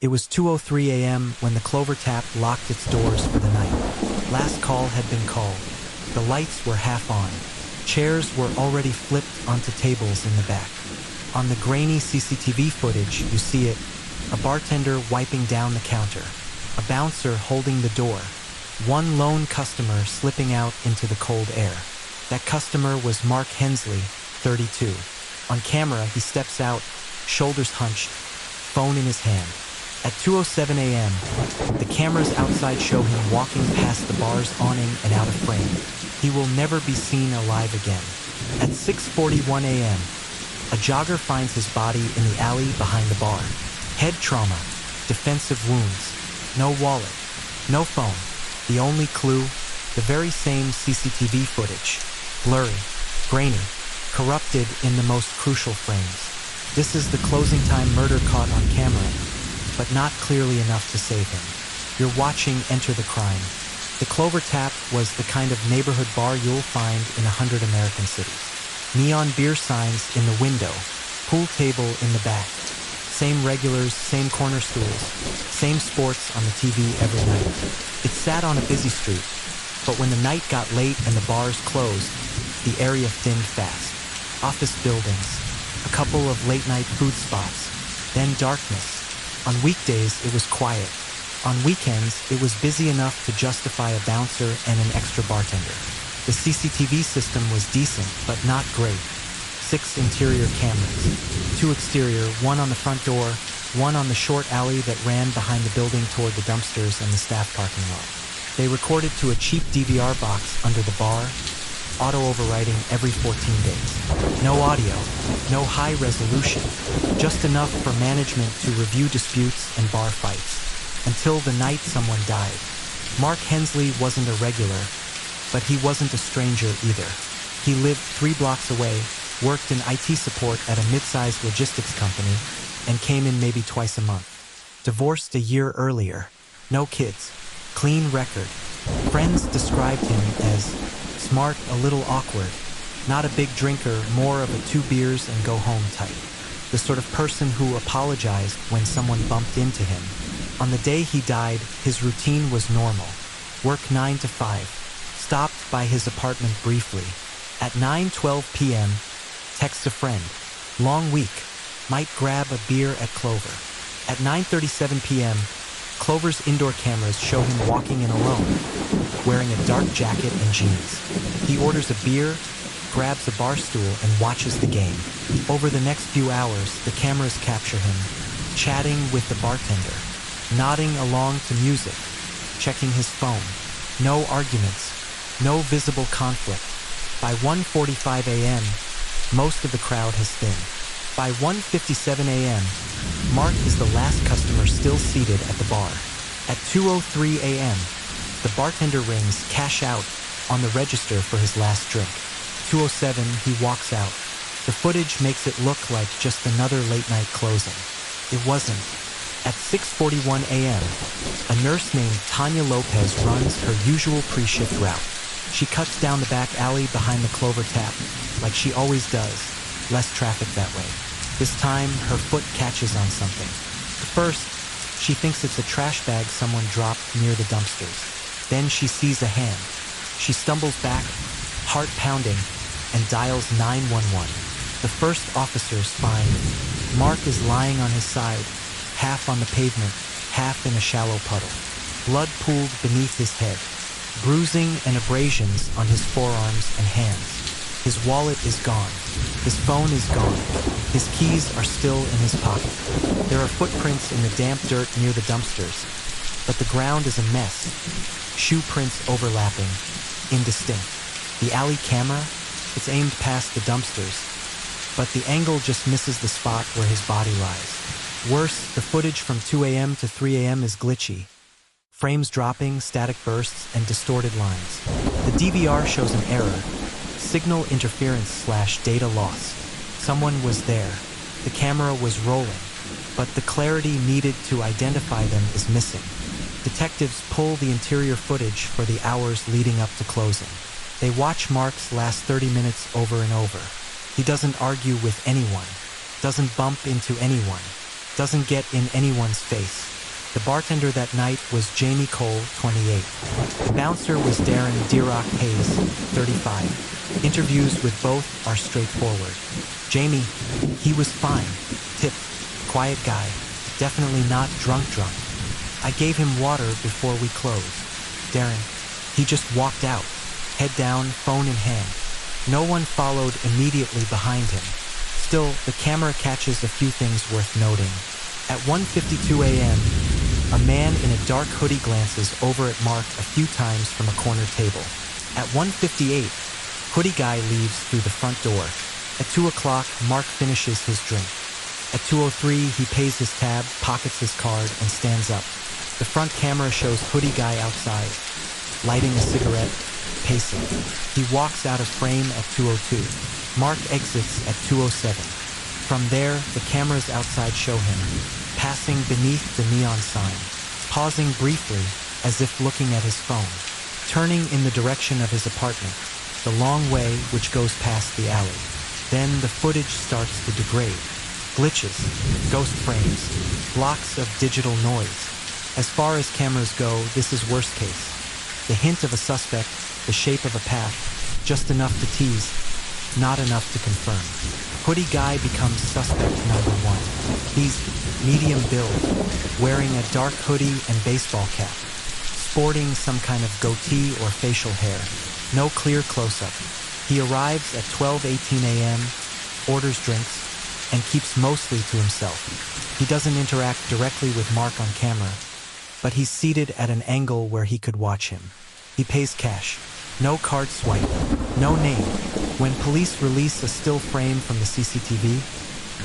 It was 2:03 a.m. when the Clover Tap locked its doors for the night. Last call had been called. The lights were half on. Chairs were already flipped onto tables in the back. On the grainy CCTV footage, you see it, a bartender wiping down the counter, a bouncer holding the door, one lone customer slipping out into the cold air. That customer was Mark Hensley, 32. On camera, he steps out, shoulders hunched, phone in his hand. At 2:07 a.m., the cameras outside show him walking past the bar's awning and out of frame. He will never be seen alive again. At 6:41 a.m., a jogger finds his body in the alley behind the bar. Head trauma, defensive wounds, no wallet, no phone. The only clue, the very same CCTV footage. Blurry, grainy, corrupted in the most crucial frames. This is the closing time murder caught on camera, but not clearly enough to save him. You're watching Enter the Crime. The Clover Tap was the kind of neighborhood bar you'll find in 100 American cities. Neon beer signs in the window, pool table in the back. Same regulars, same corner stools, same sports on the TV every night. It sat on a busy street, but when the night got late and the bars closed, the area thinned fast. Office buildings, a couple of late-night food spots, then darkness. On weekdays, it was quiet. On weekends, it was busy enough to justify a bouncer and an extra bartender. The CCTV system was decent, but not great. 6 interior cameras, 2 exterior, 1 on the front door, 1 on the short alley that ran behind the building toward the dumpsters and the staff parking lot. They recorded to a cheap DVR box under the bar, auto-overwriting every 14 days. No audio, no high resolution, just enough for management to review disputes and bar fights, until the night someone died. Mark Hensley wasn't a regular, but he wasn't a stranger either. He lived 3 blocks away, worked in IT support at a mid-sized logistics company, and came in maybe twice a month. Divorced a year earlier, no kids, clean record. Friends described him as smart, a little awkward, not a big drinker, more of a 2 beers and go home type. The sort of person who apologized when someone bumped into him. On the day he died, his routine was normal. Work 9 to 5. Stopped by his apartment briefly. At 9:12 p.m., text a friend. Long week. Might grab a beer at Clover. At 9:37 p.m., Clover's indoor cameras show him walking in alone, wearing a dark jacket and jeans. He orders a beer, grabs a bar stool, and watches the game. Over the next few hours, the cameras capture him, chatting with the bartender, nodding along to music, checking his phone. No arguments, no visible conflict. By 1:45 a.m., most of the crowd has thinned. By 1:57 a.m., Mark is the last customer still seated at the bar. At 2:03 a.m., the bartender rings cash out on the register for his last drink. 2:07, he walks out. The footage makes it look like just another late-night closing. It wasn't. At 6:41 a.m., a nurse named Tanya Lopez runs her usual pre-shift route. She cuts down the back alley behind the Clover Tap, like she always does. Less traffic that way. This time, her foot catches on something. At first, she thinks it's a trash bag someone dropped near the dumpsters. Then she sees a hand. She stumbles back, heart pounding, and dials 911. The first officers find Mark is lying on his side, half on the pavement, half in a shallow puddle. Blood pooled beneath his head, bruising and abrasions on his forearms and hands. His wallet is gone. His phone is gone. His keys are still in his pocket. There are footprints in the damp dirt near the dumpsters, but the ground is a mess. Shoe prints overlapping, indistinct. The alley camera, it's aimed past the dumpsters, but the angle just misses the spot where his body lies. Worse, the footage from 2 a.m. to 3 a.m. is glitchy. Frames dropping, static bursts, and distorted lines. The DVR shows an error. Signal interference/data loss. Someone was there. The camera was rolling, but the clarity needed to identify them is missing. Detectives pull the interior footage for the hours leading up to closing. They watch Mark's last 30 minutes over and over. He doesn't argue with anyone, doesn't bump into anyone. doesn't get in anyone's face. The bartender that night was Jamie Cole, 28. The bouncer was Darren D-Rock Hayes, 35. Interviews with both are straightforward. Jamie, he was fine, tipped, quiet guy, definitely not drunk. I gave him water before we closed. Darren, he just walked out, head down, phone in hand. No one followed immediately behind him. Still, the camera catches a few things worth noting. At 1:52 a.m., a man in a dark hoodie glances over at Mark a few times from a corner table. At 1:58, hoodie guy leaves through the front door. At 2 o'clock, Mark finishes his drink. At 2:03, he pays his tab, pockets his card, and stands up. The front camera shows hoodie guy outside, lighting a cigarette, pacing. He walks out of frame at 2:02. Mark exits at 2:07. From there, the cameras outside show him, passing beneath the neon sign, pausing briefly as if looking at his phone, turning in the direction of his apartment, the long way which goes past the alley. Then the footage starts to degrade. Glitches, ghost frames, blocks of digital noise. As far as cameras go, this is worst case. The hint of a suspect, the shape of a path, just enough to tease, not enough to confirm. Hoodie guy becomes suspect number one. He's medium build, wearing a dark hoodie and baseball cap, sporting some kind of goatee or facial hair. No clear close-up. He arrives at 12:18 a.m., orders drinks, and keeps mostly to himself. He doesn't interact directly with Mark on camera, but he's seated at an angle where he could watch him. He pays cash. No card swipe. No name. When police release a still frame from the CCTV,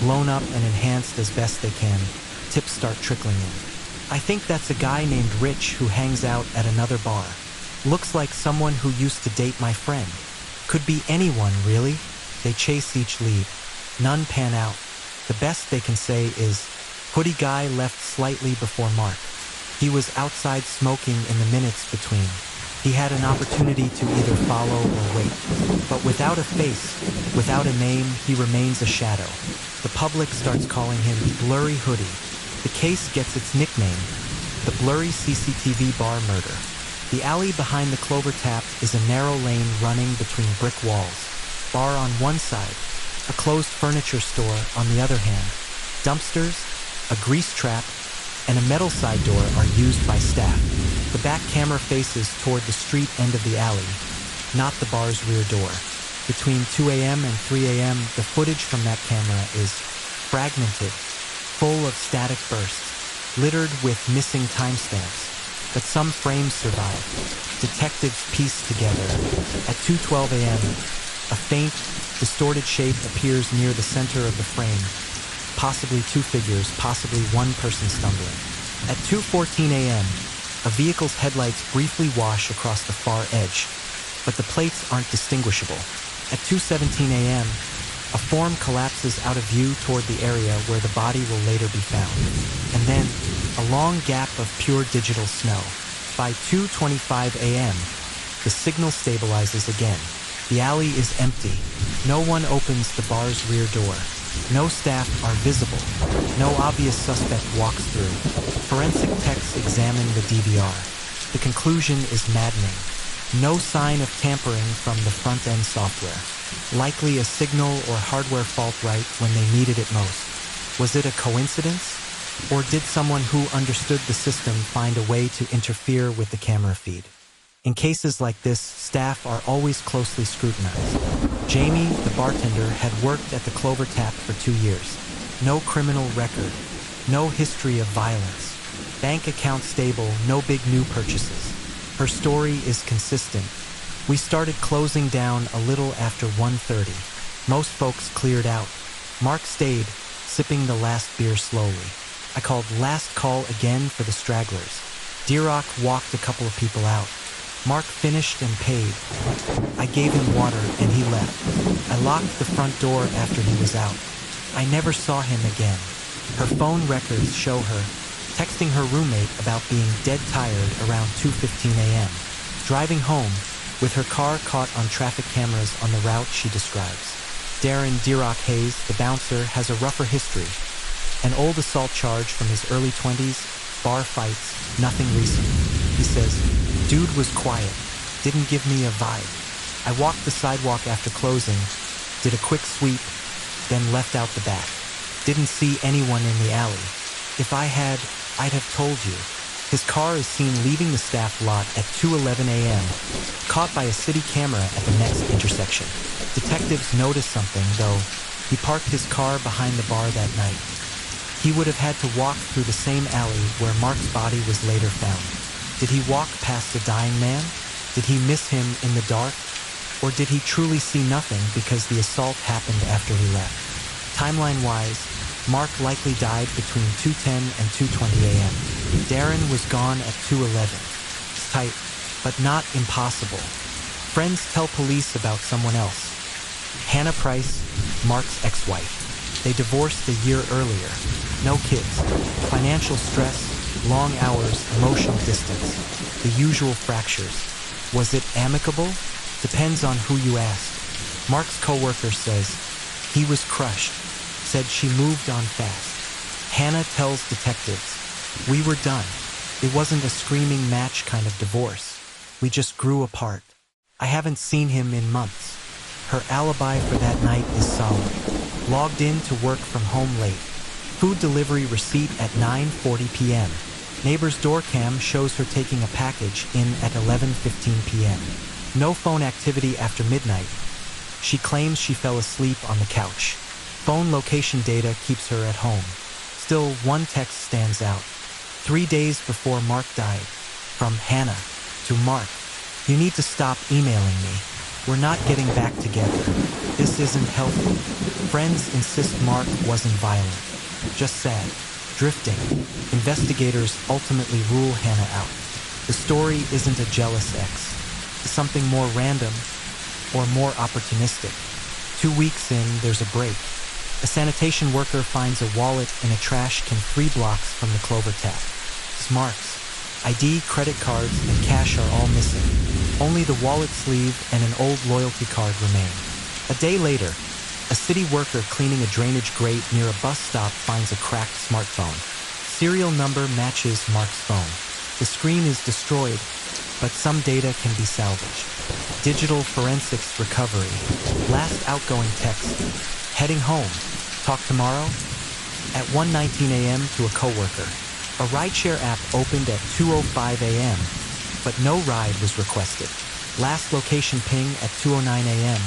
blown up and enhanced as best they can, tips start trickling in. I think that's a guy named Rich who hangs out at another bar. Looks like someone who used to date my friend. Could be anyone, really. They chase each lead. None pan out. The best they can say is, hoodie guy left slightly before Mark. He was outside smoking in the minutes between. He had an opportunity to either follow or wait. But without a face, without a name, he remains a shadow. The public starts calling him Blurry Hoodie. The case gets its nickname, the Blurry CCTV bar murder. The alley behind the Clover Tap is a narrow lane running between brick walls. Bar on one side, a closed furniture store on the other hand. Dumpsters, a grease trap, and a metal side door are used by staff. The back camera faces toward the street end of the alley, not the bar's rear door. Between 2 a.m. and 3 a.m., the footage from that camera is fragmented, full of static bursts, littered with missing timestamps. But some frames survive. Detectives piece together. At 2:12 a.m., a faint, distorted shape appears near the center of the frame. Possibly two figures, possibly one person stumbling. At 2:14 a.m., a vehicle's headlights briefly wash across the far edge, but the plates aren't distinguishable. At 2:17 a.m., a form collapses out of view toward the area where the body will later be found. And then, a long gap of pure digital snow. By 2:25 a.m., the signal stabilizes again. The alley is empty. No one opens the bar's rear door. No staff are visible. No obvious suspect walks through. Forensic techs examine the DVR. The conclusion is maddening. No sign of tampering from the front-end software. Likely a signal or hardware fault right when they needed it most. Was it a coincidence? Or did someone who understood the system find a way to interfere with the camera feed? In cases like this, staff are always closely scrutinized. Jamie, the bartender, had worked at the Clover Tap for 2 years. No criminal record. No history of violence. Bank account stable, no big new purchases. Her story is consistent. We started closing down a little after 1:30. Most folks cleared out. Mark stayed, sipping the last beer slowly. I called last call again for the stragglers. D-Rock walked a couple of people out. Mark finished and paid. I gave him water and he left. I locked the front door after he was out. I never saw him again. Her phone records show her texting her roommate about being dead tired around 2:15 a.m. Driving home, with her car caught on traffic cameras on the route she describes. Darren D-Rock Hayes, the bouncer, has a rougher history. An old assault charge from his early 20s, bar fights, nothing recent. He says, "Dude was quiet, didn't give me a vibe. I walked the sidewalk after closing, did a quick sweep, then left out the back. Didn't see anyone in the alley. If I had, I'd have told you." His car is seen leaving the staff lot at 2:11 a.m., caught by a city camera at the next intersection. Detectives notice something, though. He parked his car behind the bar that night. He would have had to walk through the same alley where Mark's body was later found. Did he walk past a dying man? Did he miss him in the dark? Or did he truly see nothing because the assault happened after he left? Timeline-wise, Mark likely died between 2:10 and 2:20 a.m. Darren was gone at 2:11. It's tight, but not impossible. Friends tell police about someone else. Hannah Price, Mark's ex-wife. They divorced a year earlier. No kids. Financial stress, long hours, emotional distance. The usual fractures. Was it amicable? Depends on who you ask. Mark's coworker says he was crushed, said she moved on fast. Hannah tells detectives, "We were done. It wasn't a screaming match kind of divorce. We just grew apart. I haven't seen him in months." Her alibi for that night is solid. Logged in to work from home late. Food delivery receipt at 9:40 p.m. Neighbor's door cam shows her taking a package in at 11:15 p.m. No phone activity after midnight. She claims she fell asleep on the couch. Phone location data keeps her at home. Still, one text stands out. 3 days before Mark died. From Hannah to Mark. "You need to stop emailing me. We're not getting back together. This isn't healthy." Friends insist Mark wasn't violent. Just sad. Drifting. Investigators ultimately rule Hannah out. The story isn't a jealous ex. It's something more random or more opportunistic. 2 weeks in, there's a break. A sanitation worker finds a wallet in a trash can 3 blocks from the Clover Tap. It's Mark's. ID, credit cards, and cash are all missing. Only the wallet sleeve and an old loyalty card remain. A day later, a city worker cleaning a drainage grate near a bus stop finds a cracked smartphone. Serial number matches Mark's phone. The screen is destroyed, but some data can be salvaged. Digital forensics recovery. Last outgoing text. "Heading home. Talk tomorrow?" At 1:19 a.m. to a coworker. A rideshare app opened at 2:05 a.m., but no ride was requested. Last location ping at 2:09 a.m.,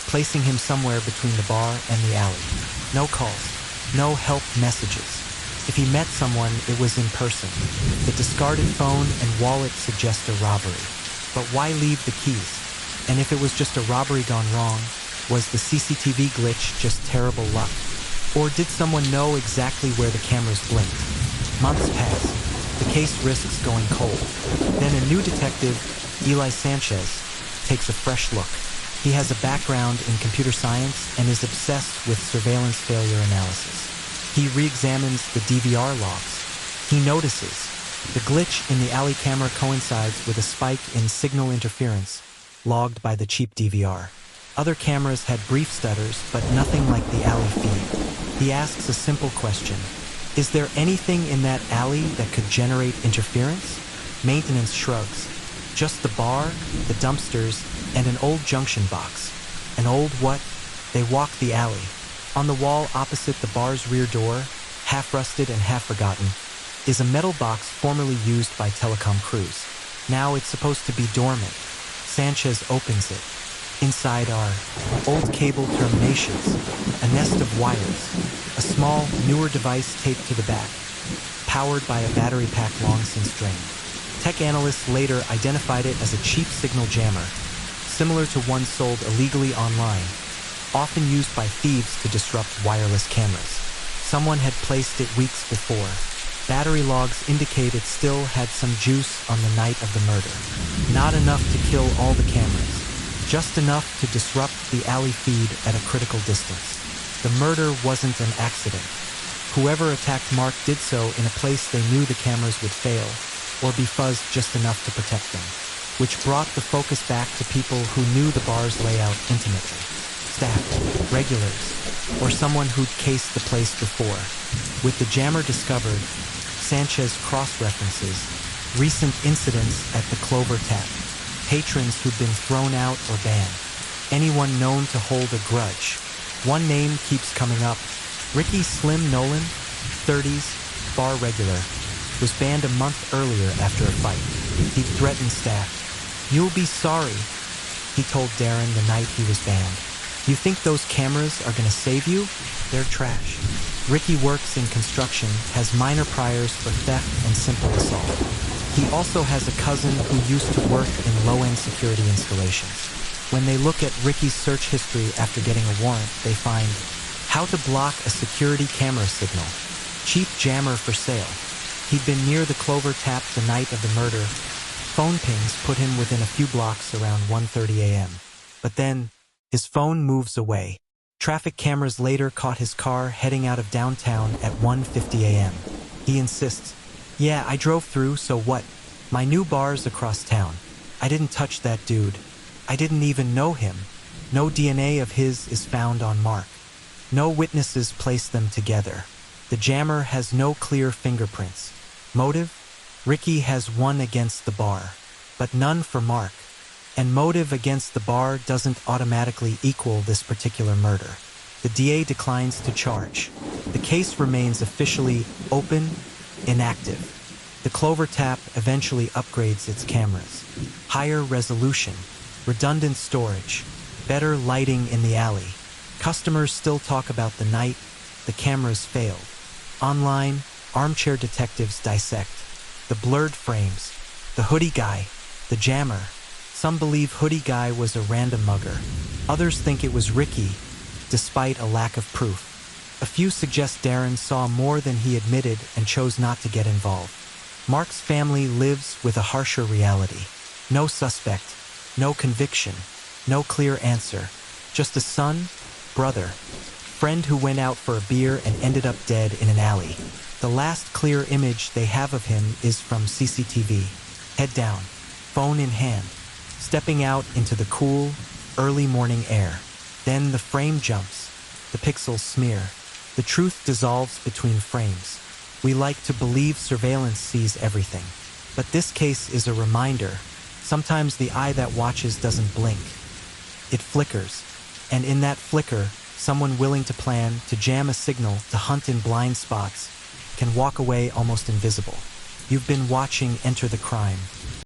placing him somewhere between the bar and the alley. No calls, no help messages. If he met someone, it was in person. The discarded phone and wallet suggest a robbery. But why leave the keys? And if it was just a robbery gone wrong, was the CCTV glitch just terrible luck? Or did someone know exactly where the cameras blinked? Months pass. The case risks going cold. Then a new detective, Eli Sanchez, takes a fresh look. He has a background in computer science and is obsessed with surveillance failure analysis. He re-examines the DVR logs. He notices the glitch in the alley camera coincides with a spike in signal interference logged by the cheap DVR. Other cameras had brief stutters, but nothing like the alley feed. He asks a simple question. Is there anything in that alley that could generate interference? Maintenance shrugs. Just the bar, the dumpsters, and an old junction box. An old what? They walk the alley. On the wall opposite the bar's rear door, half rusted and half forgotten, is a metal box formerly used by telecom crews. Now it's supposed to be dormant. Sanchez opens it. Inside are old cable terminations, a nest of wires, a small, newer device taped to the back, powered by a battery pack long since drained. Tech analysts later identified it as a cheap signal jammer, similar to one sold illegally online, often used by thieves to disrupt wireless cameras. Someone had placed it weeks before. Battery logs indicate it still had some juice on the night of the murder. Not enough to kill all the cameras, just enough to disrupt the alley feed at a critical distance. The murder wasn't an accident. Whoever attacked Mark did so in a place they knew the cameras would fail, or be fuzzed just enough to protect them, which brought the focus back to people who knew the bar's layout intimately. Staff, regulars, or someone who'd cased the place before. With the jammer discovered, Sanchez cross-references recent incidents at the Clover Tap, patrons who'd been thrown out or banned, anyone known to hold a grudge. One name keeps coming up. Ricky Slim Nolan, 30s, bar regular, was banned a month earlier after a fight. He'd threatened staff. "You'll be sorry," he told Darren the night he was banned. "You think those cameras are gonna save you? They're trash." Ricky works in construction, has minor priors for theft and simple assault. He also has a cousin who used to work in low-end security installations. When they look at Ricky's search history after getting a warrant, they find how to block a security camera signal, cheap jammer for sale. He'd been near the Clover Tap the night of the murder. Phone pings put him within a few blocks around 1:30 a.m. But then, his phone moves away. Traffic cameras later caught his car heading out of downtown at 1:50 a.m. He insists, "Yeah, I drove through, so what? My new bar's across town. I didn't touch that dude. I didn't even know him. No DNA of his is found on Mark. No witnesses place them together. The jammer has no clear fingerprints. Motive? Ricky has one against the bar, but none for Mark. And motive against the bar doesn't automatically equal this particular murder." The DA declines to charge. The case remains officially open, inactive. The Clover Tap eventually upgrades its cameras. Higher resolution, redundant storage, better lighting in the alley. Customers still talk about the night the cameras failed. Online, armchair detectives dissect the blurred frames, the hoodie guy, the jammer. Some believe hoodie guy was a random mugger. Others think it was Ricky, despite a lack of proof. A few suggest Darren saw more than he admitted and chose not to get involved. Mark's family lives with a harsher reality. No suspect, no conviction, no clear answer. Just a son, brother, friend who went out for a beer and ended up dead in an alley. The last clear image they have of him is from CCTV. Head down, phone in hand, stepping out into the cool, early morning air. Then the frame jumps, the pixels smear. The truth dissolves between frames. We like to believe surveillance sees everything. But this case is a reminder. Sometimes the eye that watches doesn't blink. It flickers. And in that flicker, someone willing to plan, to jam a signal, to hunt in blind spots, can walk away almost invisible. You've been watching Enter the Crime.